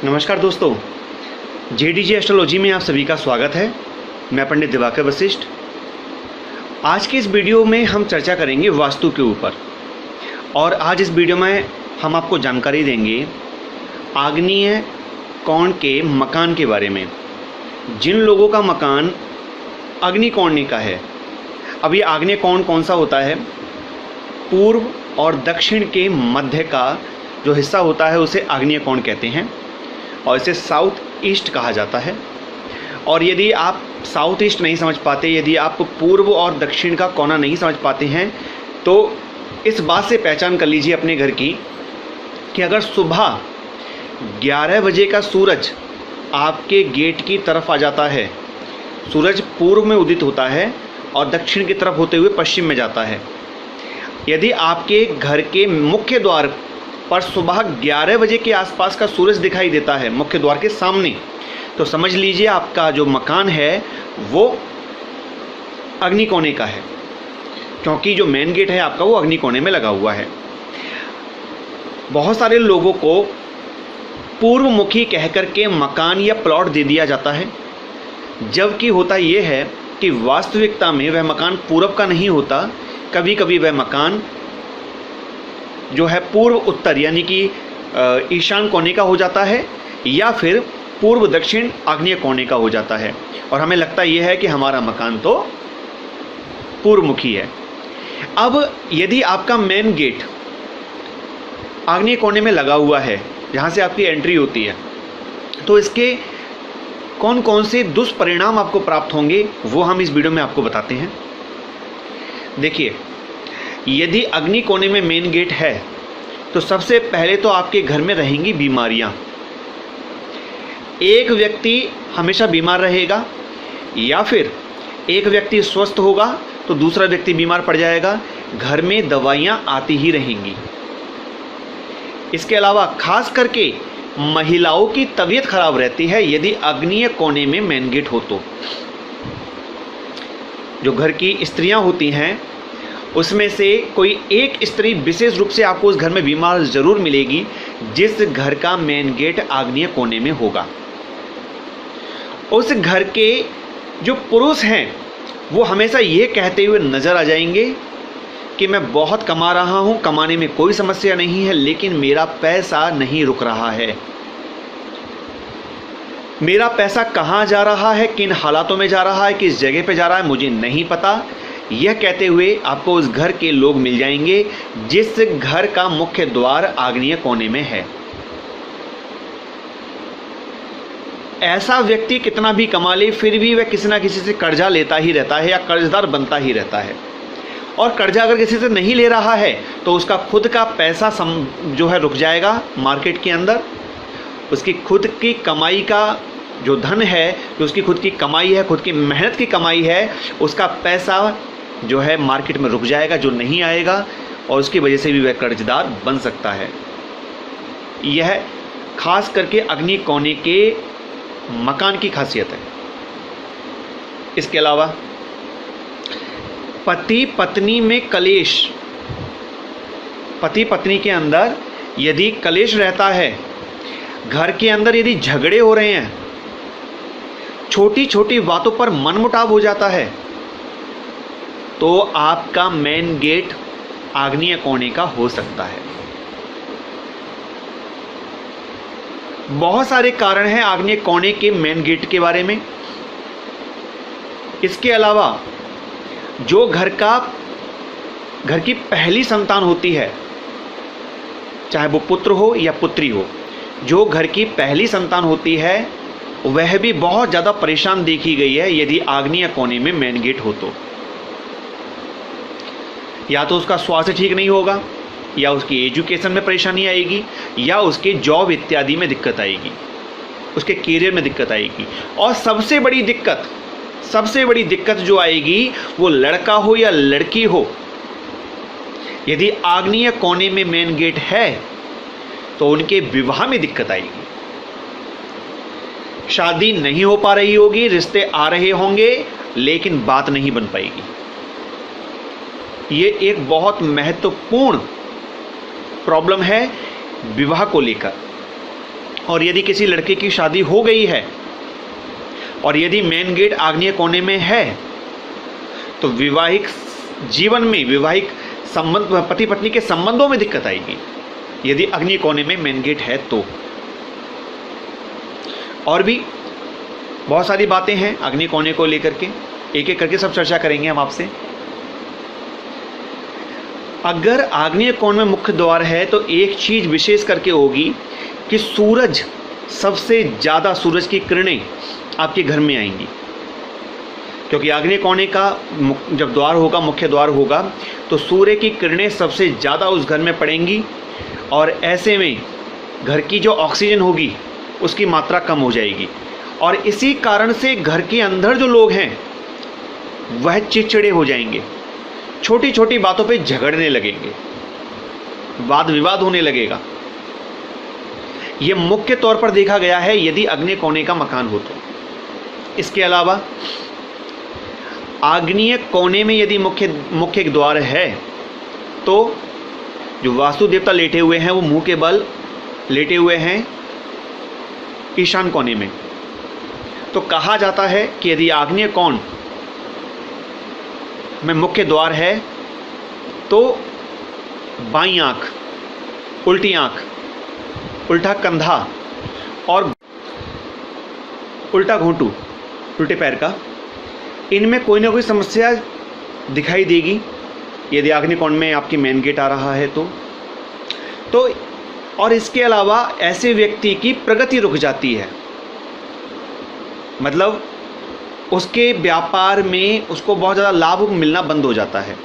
नमस्कार दोस्तों, जेडीजी एस्ट्रोलॉजी में आप सभी का स्वागत है। मैं पंडित दिवाकर वशिष्ठ। आज की इस वीडियो में हम चर्चा करेंगे वास्तु के ऊपर। और आज इस वीडियो में हम आपको जानकारी देंगे आग्नेय कोण के मकान के बारे में। जिन लोगों का मकान अग्नि कोण का है, अब ये आग्नेय कोण कौन सा होता है? पूर्व और दक्षिण के मध्य का जो हिस्सा होता है उसे आग्नेय कोण कहते हैं और इसे साउथ ईस्ट कहा जाता है। और यदि आप साउथ ईस्ट नहीं समझ पाते, यदि आप पूर्व और दक्षिण का कोना नहीं समझ पाते हैं, तो इस बात से पहचान कर लीजिए अपने घर की कि अगर सुबह 11 बजे का सूरज आपके गेट की तरफ आ जाता है, सूरज पूर्व में उदित होता है और दक्षिण की तरफ होते हुए पश्चिम में जाता है। यदि आपके घर के मुख्य द्वार पर सुबह 11 बजे के आसपास का सूरज दिखाई देता है मुख्य द्वार के सामने, तो समझ लीजिए आपका जो मकान है वो अग्नि कोने का है, क्योंकि जो मेन गेट है आपका वो अग्नि कोने में लगा हुआ है। बहुत सारे लोगों को पूर्वमुखी कहकर के मकान या प्लॉट दे दिया जाता है, जबकि होता ये है कि वास्तविकता में वह मकान पूर्व का नहीं होता। कभी कभी वह मकान जो है पूर्व उत्तर यानी कि ईशान कोने का हो जाता है या फिर पूर्व दक्षिण आग्नेय कोने का हो जाता है, और हमें लगता यह है कि हमारा मकान तो पूर्वमुखी है। अब यदि आपका मेन गेट आग्नेय कोने में लगा हुआ है, जहाँ से आपकी एंट्री होती है, तो इसके कौन कौन से दुष्परिणाम आपको प्राप्त होंगे वो हम इस वीडियो में आपको बताते हैं। देखिए, यदि अग्नि कोने में मेन गेट है तो सबसे पहले तो आपके घर में रहेंगी बीमारियां। एक व्यक्ति हमेशा बीमार रहेगा या फिर एक व्यक्ति स्वस्थ होगा तो दूसरा व्यक्ति बीमार पड़ जाएगा। घर में दवाइयां आती ही रहेंगी। इसके अलावा खास करके महिलाओं की तबीयत खराब रहती है यदि अग्निय कोने में मेन गेट हो तो। जो घर की स्त्रियां होती हैं उसमें से कोई एक स्त्री विशेष रूप से आपको उस घर में बीमार जरूर मिलेगी जिस घर का मेन गेट आग्नेय कोने में होगा। उस घर के जो पुरुष हैं वो हमेशा ये कहते हुए नजर आ जाएंगे कि मैं बहुत कमा रहा हूँ, कमाने में कोई समस्या नहीं है, लेकिन मेरा पैसा नहीं रुक रहा है। मेरा पैसा कहाँ जा रहा है, किन हालातों में जा रहा है, किस जगह पे जा रहा है, मुझे नहीं पता। यह कहते हुए आपको उस घर के लोग मिल जाएंगे जिस घर का मुख्य द्वार आग्नेय कोने में है। ऐसा व्यक्ति कितना भी कमा ले फिर भी वह किसी ना किसी से कर्जा लेता ही रहता है या कर्जदार बनता ही रहता है। और कर्जा अगर किसी से नहीं ले रहा है तो उसका खुद का पैसा जो है रुक जाएगा मार्केट के अंदर। उसकी खुद की कमाई का जो धन है, जो उसकी खुद की कमाई है, खुद की मेहनत की कमाई है, उसका पैसा जो है मार्केट में रुक जाएगा, जो नहीं आएगा, और उसकी वजह से भी वह कर्जदार बन सकता है। यह खास करके अग्नि कोने के मकान की खासियत है। इसके अलावा पति पत्नी में कलेश, पति पत्नी के अंदर यदि कलेश रहता है, घर के अंदर यदि झगड़े हो रहे हैं, छोटी छोटी बातों पर मनमुटाव हो जाता है, तो आपका मेन गेट आग्नेय कोने का हो सकता है। बहुत सारे कारण हैं आग्नेय कोने के मेन गेट के बारे में। इसके अलावा जो घर की पहली संतान होती है, चाहे वो पुत्र हो या पुत्री हो, जो घर की पहली संतान होती है वह भी बहुत ज़्यादा परेशान देखी गई है यदि आग्नेय कोने में मेन गेट हो तो। या तो उसका स्वास्थ्य ठीक नहीं होगा, या उसकी एजुकेशन में परेशानी आएगी, या उसके जॉब इत्यादि में दिक्कत आएगी, उसके करियर में दिक्कत आएगी। और सबसे बड़ी दिक्कत जो आएगी वो लड़का हो या लड़की हो, यदि आग्नेय कोने में मेन गेट है तो उनके विवाह में दिक्कत आएगी। शादी नहीं हो पा रही होगी, रिश्ते आ रहे होंगे लेकिन बात नहीं बन पाएगी। ये एक बहुत महत्वपूर्ण प्रॉब्लम है विवाह को लेकर। और यदि किसी लड़के की शादी हो गई है और यदि मेन गेट आग्नेय कोने में है तो विवाहिक जीवन में, विवाहिक संबंध, पति पत्नी के संबंधों में दिक्कत आएगी यदि आग्नेय कोने में मेन गेट है तो। और भी बहुत सारी बातें हैं आग्नेय कोने को लेकर के, एक एक करके सब चर्चा करेंगे हम आपसे। अगर आग्नेय कोण में मुख्य द्वार है तो एक चीज विशेष करके होगी कि सूरज, सबसे ज़्यादा सूरज की किरणें आपके घर में आएंगी, क्योंकि आग्नेय कोने का जब द्वार होगा, मुख्य द्वार होगा, तो सूर्य की किरणें सबसे ज़्यादा उस घर में पड़ेंगी और ऐसे में घर की जो ऑक्सीजन होगी उसकी मात्रा कम हो जाएगी और इसी कारण से घर के अंदर जो लोग हैं वह चिड़चिड़े हो जाएंगे, छोटी छोटी बातों पे झगड़ने लगेंगे, वाद विवाद होने लगेगा। यह मुख्य तौर पर देखा गया है यदि आग्नेय कोने का मकान हो तो। इसके अलावा आग्नेय कोने में यदि मुख्य द्वार है तो जो वास्तु देवता लेटे हुए हैं वो मुंह के बल लेटे हुए हैं ईशान कोने में। तो कहा जाता है कि यदि आग्नेय कोण में मुख्य द्वार है तो बाईं आंख, उल्टी आंख, उल्टा कंधा और उल्टा घोंटू, उल्टे पैर का, इनमें कोई ना कोई समस्या दिखाई देगी यदि आग्नेय कोण में आपकी मेन गेट आ रहा है तो। और इसके अलावा ऐसे व्यक्ति की प्रगति रुक जाती है, मतलब उसके व्यापार में उसको बहुत ज़्यादा लाभ मिलना बंद हो जाता है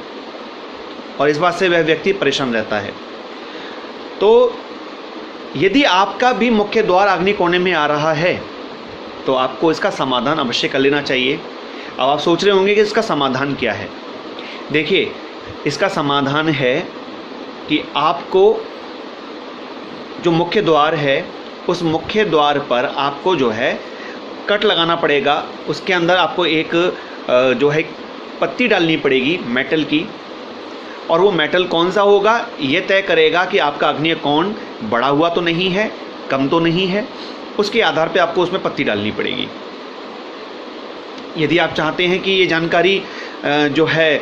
और इस बात से वह व्यक्ति परेशान रहता है। तो यदि आपका भी मुख्य द्वार आग्नेय कोने में आ रहा है तो आपको इसका समाधान अवश्य कर लेना चाहिए। अब आप सोच रहे होंगे कि इसका समाधान क्या है। देखिए, इसका समाधान है कि आपको जो मुख्य द्वार है उस मुख्य द्वार पर आपको जो है कट लगाना पड़ेगा। उसके अंदर आपको एक जो है पत्ती डालनी पड़ेगी मेटल की, और वो मेटल कौन सा होगा ये तय करेगा कि आपका आग्नेय कोण बढ़ा हुआ तो नहीं है, कम तो नहीं है। उसके आधार पे आपको उसमें पत्ती डालनी पड़ेगी। यदि आप चाहते हैं कि ये जानकारी जो है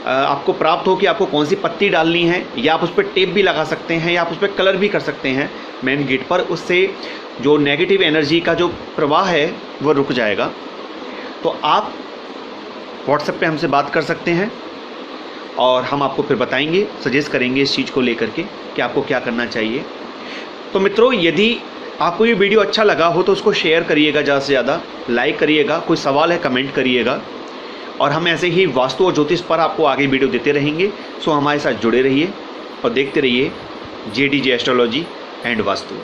आपको प्राप्त हो कि आपको कौन सी पत्ती डालनी है, या आप उस पर टेप भी लगा सकते हैं या आप उस पर कलर भी कर सकते हैं मेन गेट पर, उससे जो नेगेटिव एनर्जी का जो प्रवाह है वो रुक जाएगा। तो आप व्हाट्सएप पे हमसे बात कर सकते हैं और हम आपको फिर बताएंगे, सजेस्ट करेंगे इस चीज़ को लेकर के कि आपको क्या करना चाहिए। तो मित्रों, यदि आपको ये वीडियो अच्छा लगा हो तो उसको शेयर करिएगा, ज़्यादा से ज़्यादा लाइक करिएगा, कोई सवाल है कमेंट करिएगा, और हम ऐसे ही वास्तु और ज्योतिष पर आपको आगे वीडियो देते रहेंगे। सो हमारे साथ जुड़े रहिए और देखते रहिए JDJ एस्ट्रोलॉजी एंड वास्तु।